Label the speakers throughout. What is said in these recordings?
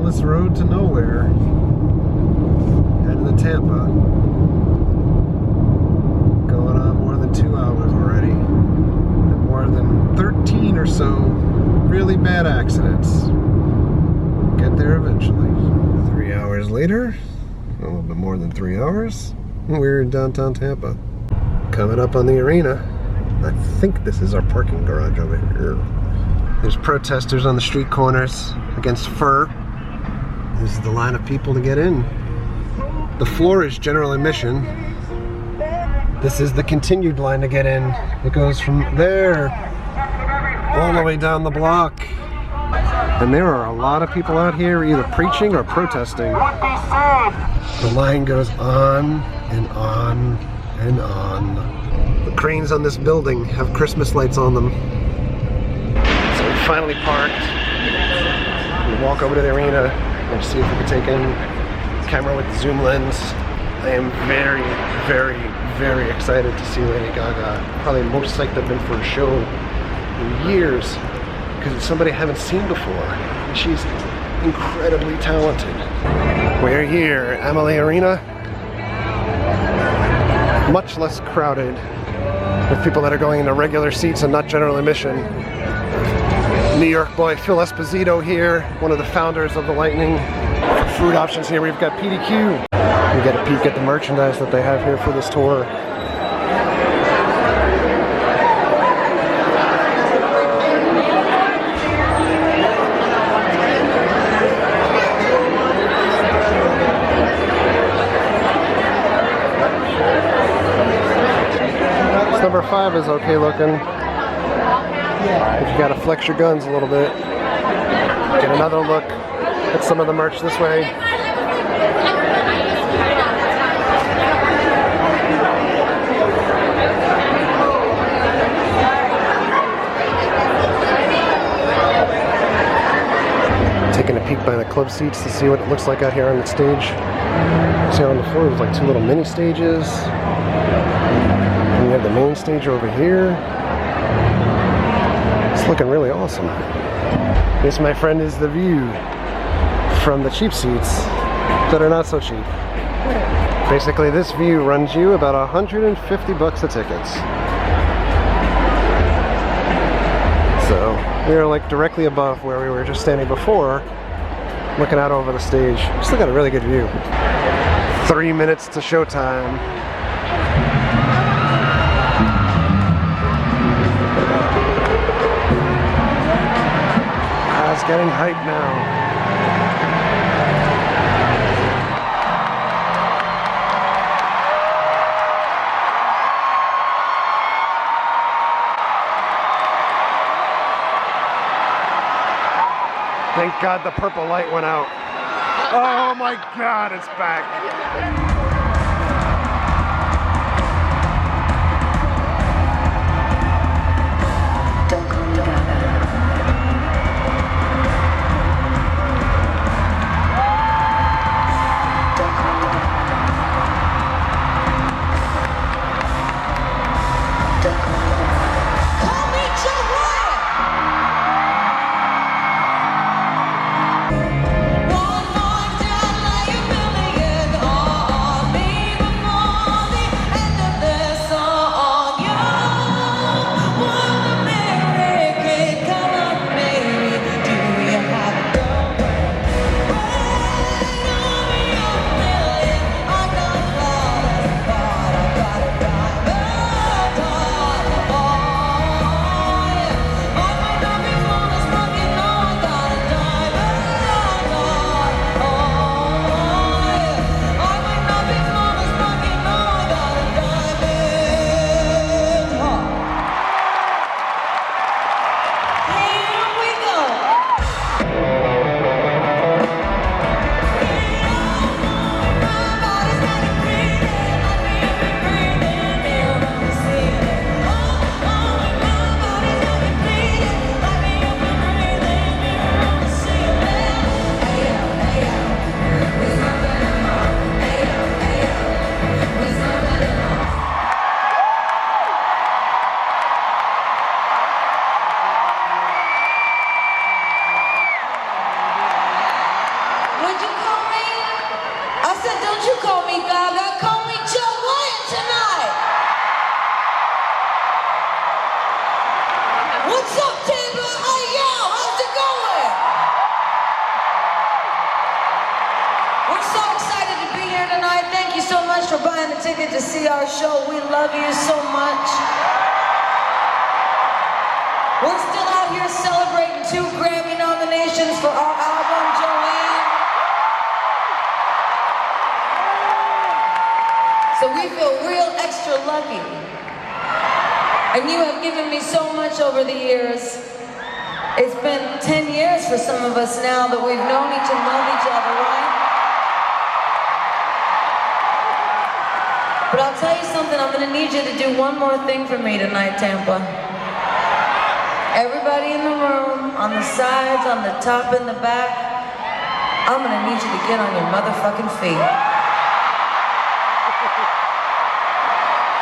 Speaker 1: endless road to nowhere. Heading to Tampa. Going on more than 2 hours already. And more than 13 or so really bad accidents. We'll get there eventually. 3 hours later, a little bit more than 3 hours, we're in downtown Tampa. Coming up on the arena. I think this is our parking garage over here. There's protesters on the street corners against fur. This is the line of people to get in. The floor is general admission. This is the continued line to get in. It goes from there all the way down the block. And there are a lot of people out here either preaching or protesting. The line goes on and on and on. The cranes on this building have Christmas lights on them. So we finally parked. We walk over to the arena and see if we can take in the camera with the zoom lens. I am very, very, very excited to see Lady Gaga. Probably most psyched I've been for a show in years because it's somebody I haven't seen before. And she's incredibly talented. We're here at Amalie Arena. Much less crowded with people that are going into regular seats and not general admission. New York boy Phil Esposito here, one of the founders of the Lightning. For food options here, we've got PDQ. We get a peek at the merchandise that they have here for this tour. Number 5 is okay looking. If you gotta flex your guns a little bit. Get another look at some of the merch this way. Taking a peek by the club seats to see what it looks like out here on the stage. See on the floor there's like 2 little mini stages. And you have the main stage over here. It's looking really awesome. This, my friend, is the view from the cheap seats that are not so cheap. Basically, this view runs you about $150 a ticket. So we are like directly above where we were just standing before, looking out over the stage. Still got a really good view. 3 minutes to showtime. It's getting hyped now. Thank God the purple light went out. Oh my God, it's back.
Speaker 2: thank you so much for buying a ticket to see our show. We love you so much. We're still out here celebrating 2 Grammy nominations for our album, Joanne. So we feel real extra lucky. And you have given me so much over the years. It's been 10 years for some of us now that we've known each and loved each other, right? But I'll tell you something, I'm gonna need you to do one more thing for me tonight, Tampa. Everybody in the room, on the sides, on the top, and the back, I'm gonna need you to get on your motherfucking feet.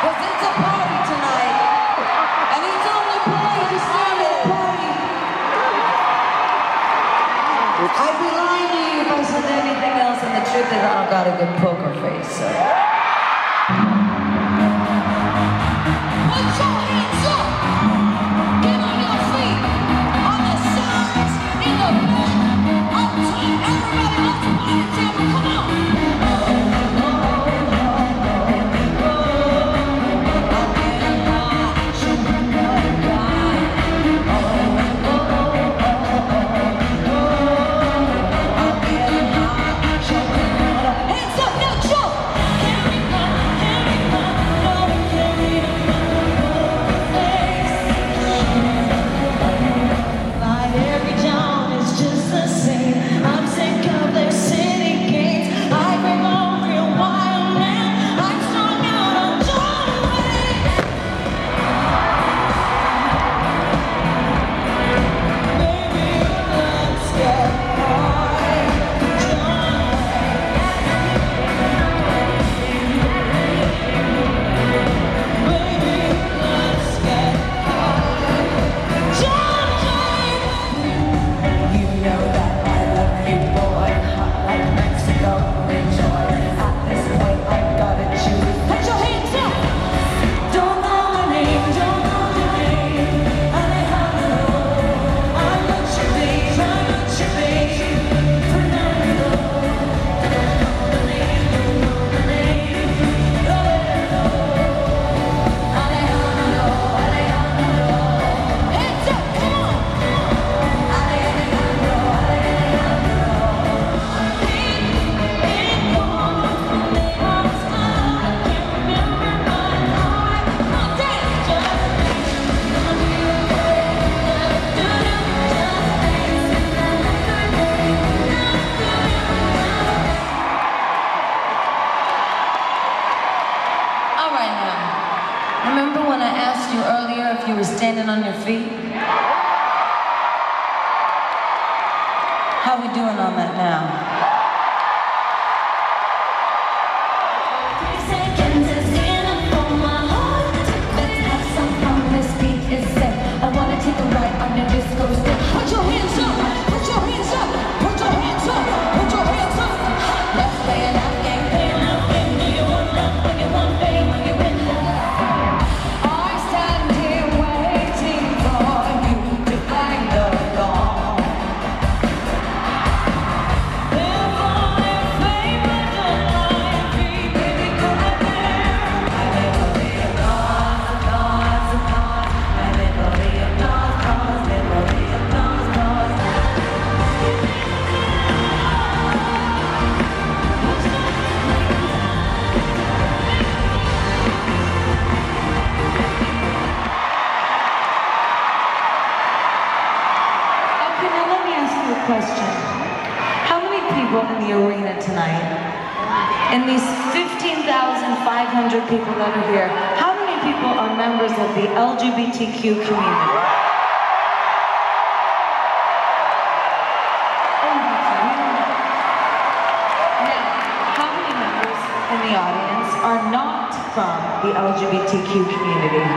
Speaker 2: Cause it's a party tonight, and it's only party to stand at a party. I'd be lying to you if I said anything else, and the truth is I've got a good poker face, so. Put your hands up! Get on your feet! On the sides, in the back, up top, everybody let's party, Tampa, come on! Standing on your feet? How we doing on that now? Seconds is enough for my heart. Let's have some fun. This beat is set. I wanna take a ride on the disco stick. Put your hands up! Put your hands up! Put your hands up! Put your hands up! Let's play an out game. Play an out game. Do you want love? When you want fame? When you win love? Question. How many people in the arena tonight, in these 15,500 people that are here, how many people are members of the LGBTQ community? Now, how many members in the audience are not from the LGBTQ community?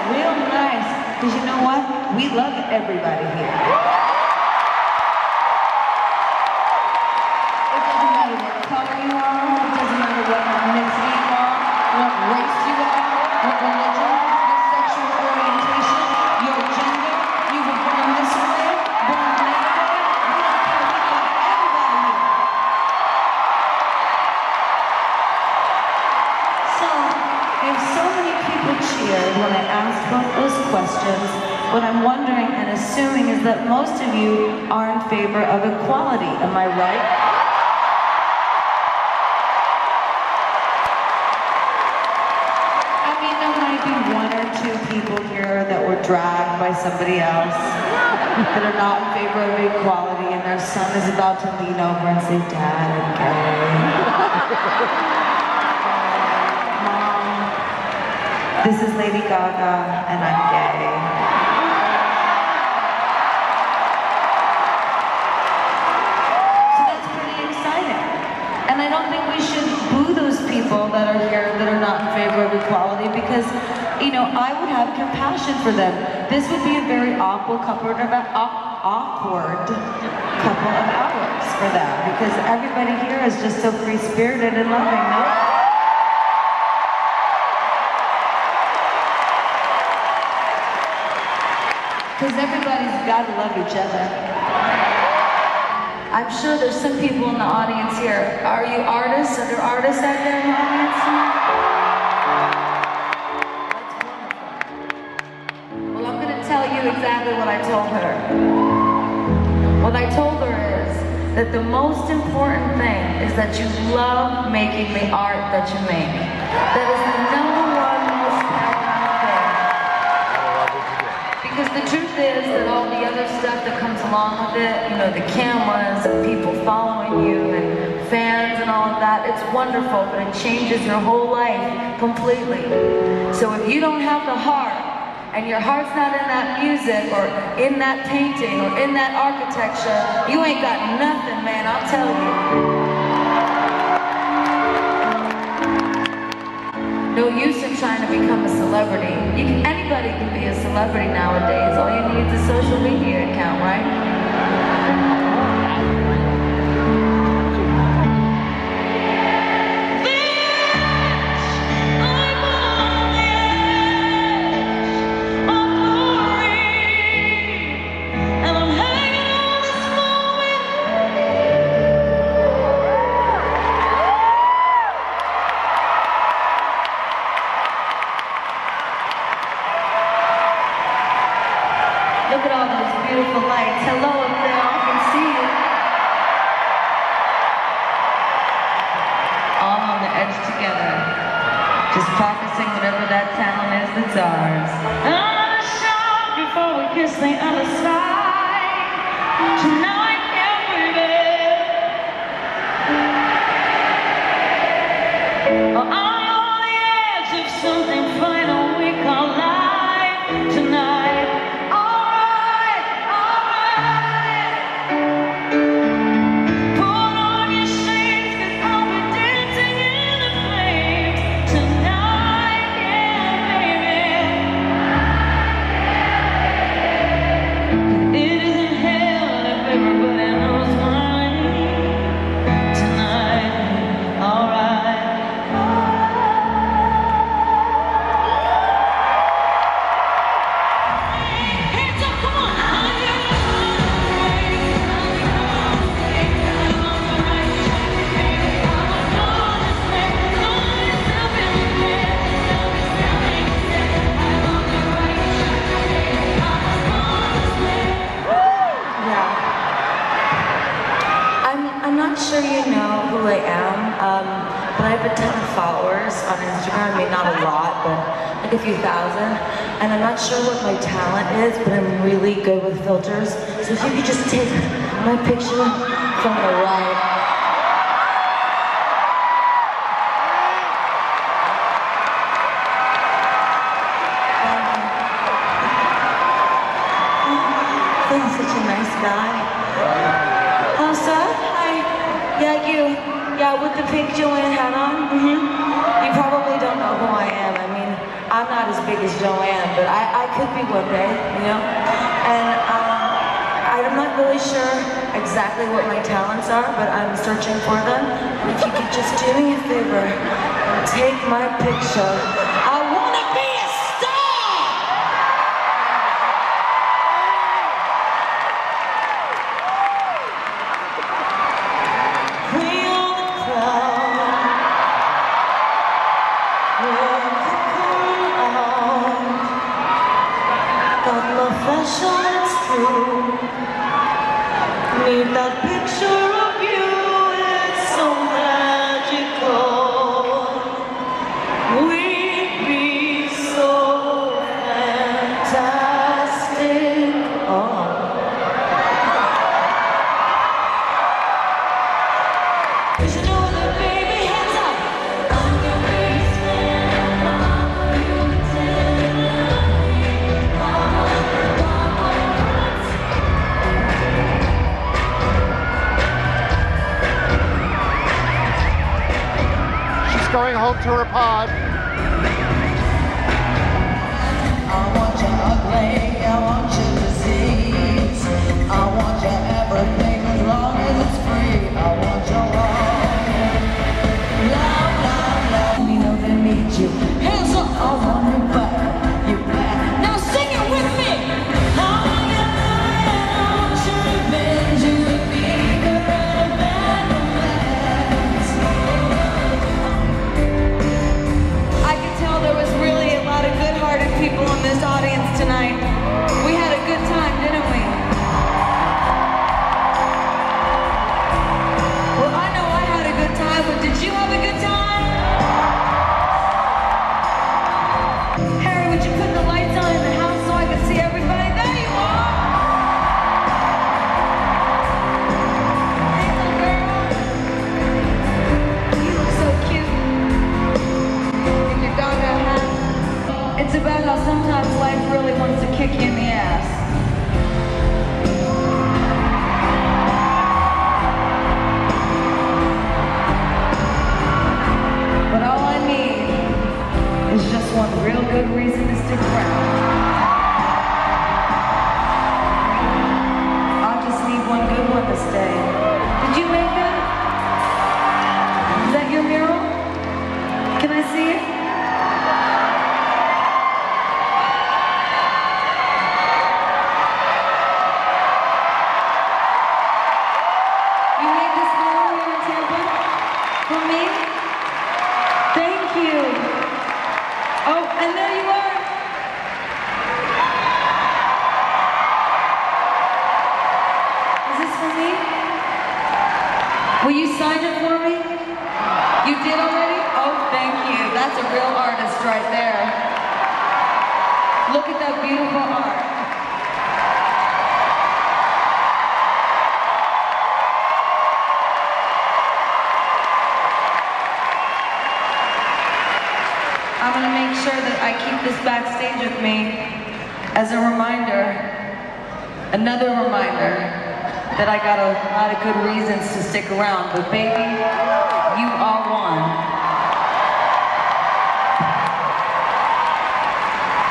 Speaker 2: Real nice, because you know what? We love everybody here. It doesn't matter what color you are, it doesn't matter what ethnicity you are, what race you are, what religion, what sexual orientation, your gender, you were born this way, born that way, we don't care, we love
Speaker 3: what I'm wondering and assuming is that most of you are in favor of equality. Am I right? I mean, there might be one or two people here that were dragged by somebody else that are not in favor of equality, and their son is about to lean over and say, "Dad, I'm gay." This is Lady Gaga, and I'm gay. So that's pretty exciting. And I don't think we should boo those people that are here that are not in favor of equality because, you know, I would have compassion for them. This would be a very awkward couple of hours for them because everybody here is just so free-spirited and loving, no? Because everybody's got to love each other. I'm sure there's some people in the audience here. Are you artists? Are there artists out there in the audience? That's wonderful. Well, I'm going to tell you exactly what I told her. What I told her is that the most important thing is that you love making the art that you make. That is the number one most paramount thing. Because the truth is that all the other stuff that comes along with it, you know, the cameras and people following you and fans and all of that, it's wonderful, but it changes your whole life completely. So if you don't have the heart, and your heart's not in that music or in that painting or in that architecture, you ain't got nothing, man, I'll tell you. No use in trying to become a celebrity. Anybody can be a celebrity nowadays. All you need is a social media account, right? Look at all those beautiful lights. Hello up there, I can see you. All on the edge together. Just practicing whatever that talent is that's ours. Another shot before we kiss the other side. Tonight, yeah, baby. Oh, I'm on the edge of something final we call life tonight. I'm not sure you know who I am, but I have a ton of followers on Instagram. I mean, not a lot, but like a few thousand. And I'm not sure what my talent is, but I'm really good with filters. So if you could just take my picture from the right. He's such a nice guy. Oh, sir? Hi. Yeah, you. Yeah, with the pink Joanne hat on. You probably don't know who I am. I mean, I'm not as big as Joanne, but I could be one day, you know? And I'm not really sure exactly what my talents are, but I'm searching for them. If you could just do me a favor and take my picture. I want to be a star! God confession, it's true. Need that picture of you, it's so magical. We'd be so fantastic. Oh. You should know that, baby, hands up. On your basement,
Speaker 1: Going home to her pod.
Speaker 3: I want you ugly, I want you disease. I want you everything as long as it's free. I want you love, love, love. We know they need you. Hands up, I want you back, you back. Now sing it with me. I want you, revenge, you be good, bad romance. I could tell there was really a lot of good-hearted people in this audience tonight. We had a good time, didn't we? Well, I know I had a good time, but did you have a good time? Harry, would you put the lights on in the house so I could see everybody? There you are! Hey, little girl. You look so cute. In your Gaga hat. It's about how sometimes life really wants to kick you in the ass. But all I need is just one real good reason to stick around. I just need one good one to stay. Did you make that? Is that your mural? Can I see it? You made this mural here in Tampa? For me? Thank you. Oh, and there you are. Is this for me? Will you sign it for me? You did already? Oh, thank you. That's a real artist right there. Look at that beautiful art. I'm gonna make sure that I keep this backstage with me as a reminder, another reminder that I got a lot of good reasons to stick around, but baby, you are one.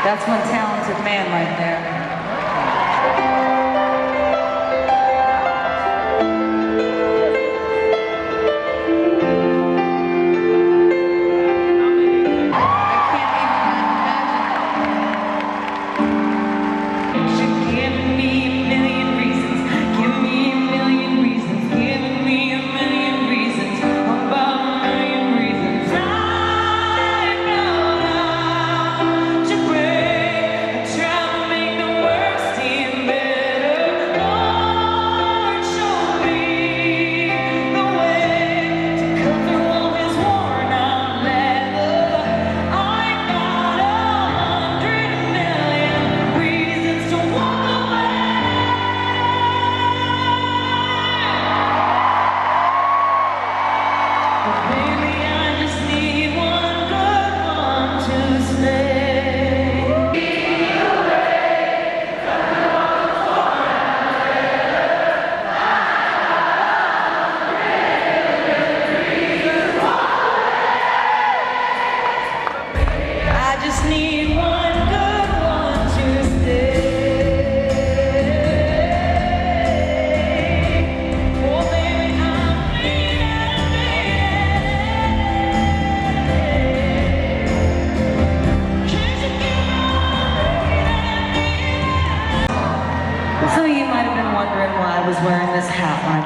Speaker 3: That's one talented man right there.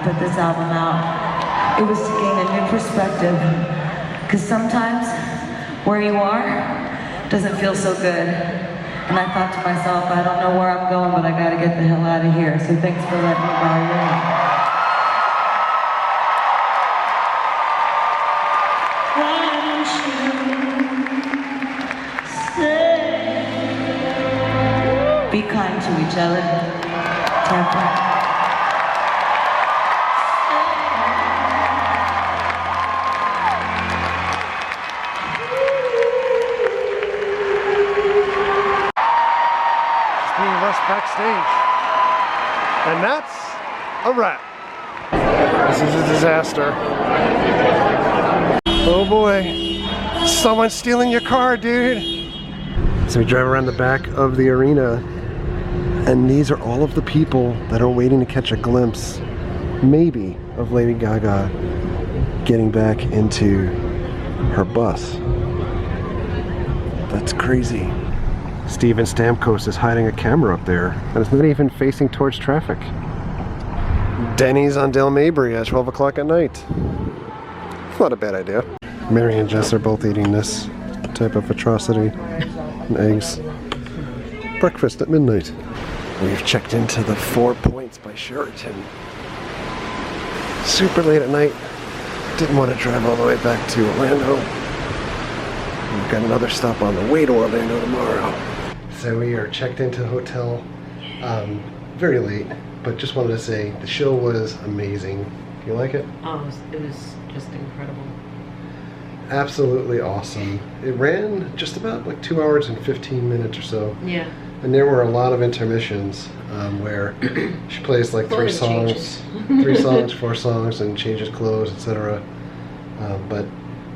Speaker 3: Put this album out, it was to gain a new perspective, because sometimes where you are doesn't feel so good, And I thought to myself, I don't know where I'm going, but I gotta get the hell out of here. So thanks for letting me borrow your name. Why don't you stay? Be kind to each other. Tampa.
Speaker 1: Backstage, and that's a wrap. This is a disaster. Oh boy, someone's stealing your car, dude. So we drive around the back of the arena, and these are all of the people that are waiting to catch a glimpse, maybe, of Lady Gaga getting back into her bus. That's crazy. Steven Stamkos is hiding a camera up there, and it's not even facing towards traffic. Denny's on Del Mabry at 12 o'clock at night. Not a bad idea. Mary and Jess are both eating this type of atrocity. And eggs. Breakfast at midnight. We've checked into the 4 Points by Sheraton. Super late at night. Didn't want to drive all the way back to Orlando. We've got another stop on the way to Orlando tomorrow. So we are checked into the hotel very late, but just wanted to say the show was amazing. You like it?
Speaker 4: Oh, it was just incredible.
Speaker 1: Absolutely awesome. It ran just about like 2 hours and 15 minutes or so.
Speaker 4: Yeah.
Speaker 1: And there were a lot of intermissions where she plays like three songs, 4 songs, and changes clothes, etc. But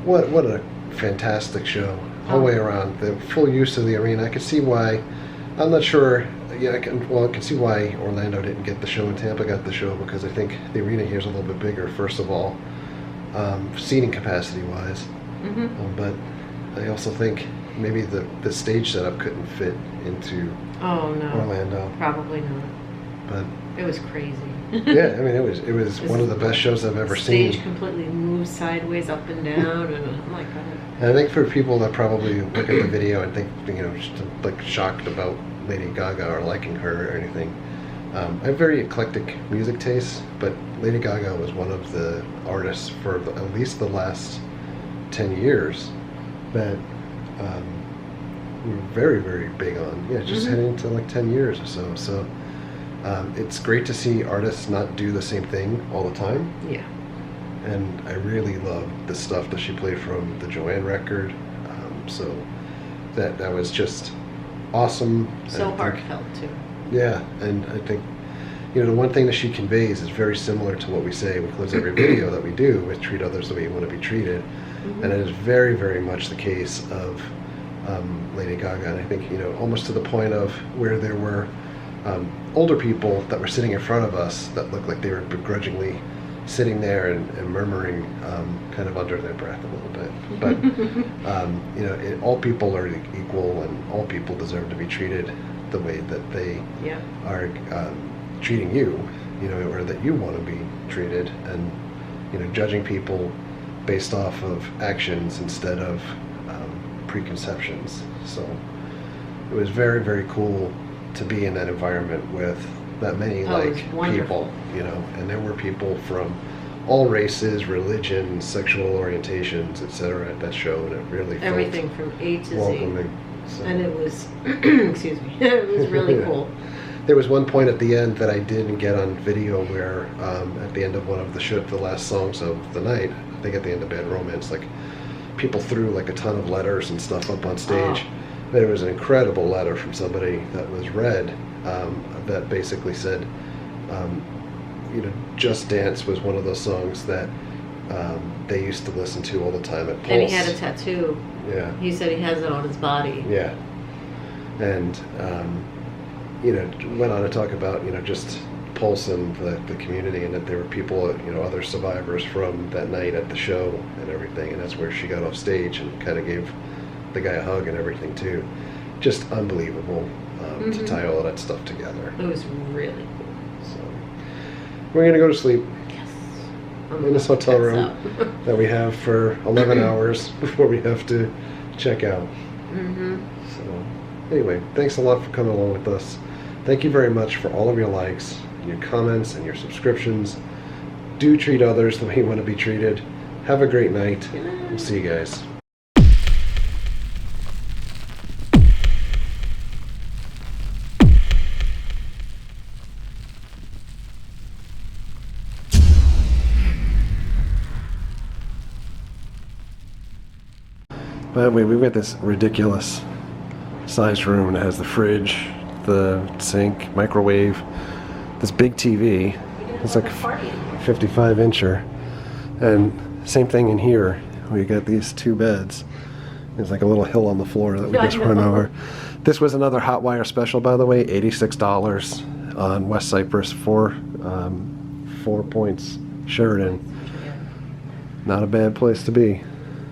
Speaker 1: what a fantastic show all the way around. The full use of the arena. I could see why. I'm not sure. Yeah, I can see why Orlando didn't get the show and Tampa got the show, because I think the arena here is a little bit bigger. First of all, seating capacity wise, but I also think maybe the stage setup couldn't fit into Orlando.
Speaker 4: Probably not.
Speaker 1: But
Speaker 4: it was crazy.
Speaker 1: Yeah, I mean it was one of the best shows I've ever seen.
Speaker 4: The stage completely moved sideways up and down, and oh my god.
Speaker 1: And I think for people that probably look at the video and think, just like shocked about Lady Gaga or liking her or anything, I have very eclectic music tastes, but Lady Gaga was one of the artists for at least the last 10 years that we were very, very big on. Yeah, just heading into like 10 years or so. So it's great to see artists not do the same thing all the time.
Speaker 4: Yeah.
Speaker 1: And I really love the stuff that she played from the Joanne record. So that was just awesome.
Speaker 4: So heartfelt too.
Speaker 1: Yeah, and I think the one thing that she conveys is very similar to what we say with close every video that we do, with treat others the way you want to be treated. And it is very, very much the case of Lady Gaga. And I think almost to the point of where there were older people that were sitting in front of us that looked like they were begrudgingly sitting there and murmuring kind of under their breath a little bit. But all people are equal, and all people deserve to be treated the way that they are treating you, or that you want to be treated, and judging people based off of actions instead of preconceptions. So it was very, very cool to be in that environment with that many people, and there were people from all races, religions, sexual orientations, etc. at that show, and it really felt
Speaker 4: everything from A to
Speaker 1: welcoming.
Speaker 4: Z. And it was, excuse me, it was really cool.
Speaker 1: There was one point at the end that I didn't get on video where at the end of one of the last songs of the night, I think at the end of Bad Romance, like people threw like a ton of letters and stuff up on stage. There was an incredible letter from somebody that was read that basically said, Just Dance was one of those songs that they used to listen to all the time at Pulse.
Speaker 4: And he had a tattoo.
Speaker 1: Yeah.
Speaker 4: He said he has it on his body.
Speaker 1: Yeah. And, went on to talk about, just Pulse and the community, and that there were people, other survivors from that night at the show and everything, and that's where she got off stage and kind of gave the guy a hug and everything too. Just unbelievable to tie all of that stuff together.
Speaker 4: It was really cool.
Speaker 1: So we're gonna go to sleep.
Speaker 4: Yes.
Speaker 1: In this hotel room that we have for 11 hours before we have to check out. So Anyway, thanks a lot for coming along with us. Thank you very much for all of your likes, your comments, and your subscriptions. Do treat others the way you want to be treated. Have a great night. We'll see you guys. By the way, we've got this ridiculous sized room that has the fridge, the sink, microwave, this big TV. It's like a 55-incher. And same thing in here. We got these two beds. There's like a little hill on the floor that we just run over. This was another hot wire special, by the way, $86 on West Cypress, 4 Points, Sheridan. Not a bad place to be.